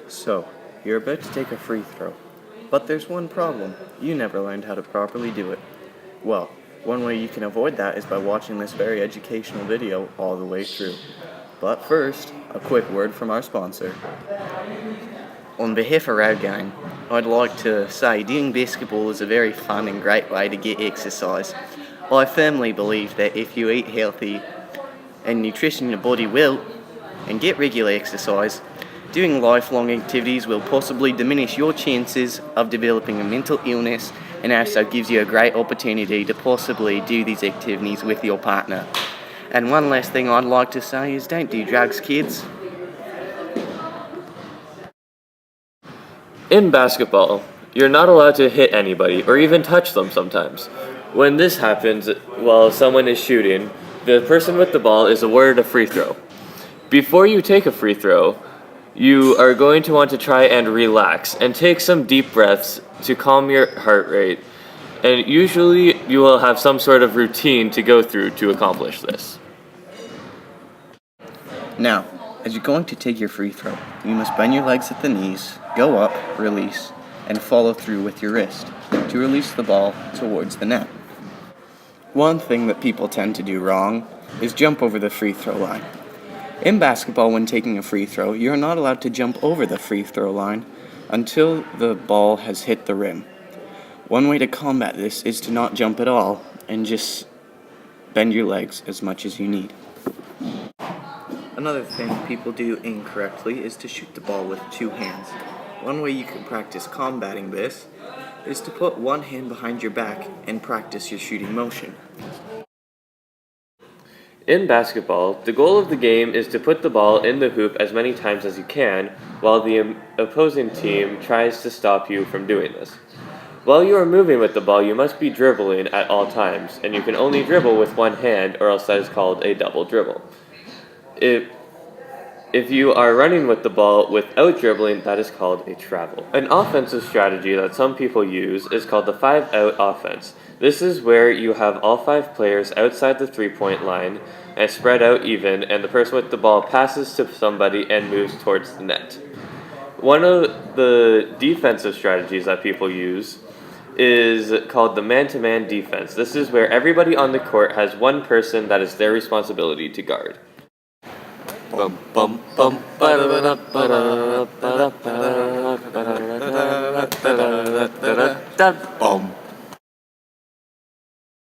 So, you're about to take a free throw. But there's one problem. You never learned how to properly do it. Well, one way you can avoid that is by watching this very educational video all the way through. But first, a quick word from our sponsor. On behalf of our gang, I'd like to say doing basketball is a very fun and great way to get exercise. I firmly believe that if you eat healthy and nutrition your body will, and get regular exercise, doing lifelong activities will possibly diminish your chances of developing a mental illness and also gives you a great opportunity to possibly do these activities with your partner. And one last thing I'd like to say is don't do drugs, kids. In basketball, you're not allowed to hit anybody or even touch them sometimes. When this happens while someone is shooting, the person with the ball is awarded a free throw. Before you take a free throw, you are going to want to try and relax and take some deep breaths to calm your heart rate. And usually you will have some sort of routine to go through to accomplish this. Now, as you're going to take your free throw, you must bend your legs at the knees, go up, release, and follow through with your wrist to release the ball towards the net. One thing that people tend to do wrong is jump over the free throw line. In basketball, when taking a free throw, you are not allowed to jump over the free throw line until the ball has hit the rim. One way to combat this is to not jump at all and just bend your legs as much as you need. Another thing people do incorrectly is to shoot the ball with two hands. One way you can practice combating this is to put one hand behind your back and practice your shooting motion. In basketball, the goal of the game is to put the ball in the hoop as many times as you can, while the opposing team tries to stop you from doing this. While you are moving with the ball, you must be dribbling at all times, and you can only dribble with one hand, or else that is called a double dribble. If you are running with the ball without dribbling, that is called a travel. An offensive strategy that some people use is called the 5-out offense. This is where you have all 5 players outside the 3-point line and spread out even, and the person with the ball passes to somebody and moves towards the net. One of the defensive strategies that people use is called the man-to-man defense. This is where everybody on the court has one person that is their responsibility to guard. Bum bum bum ba da ba da ba da ba da ba da ba da ba da ba da ba da. Bum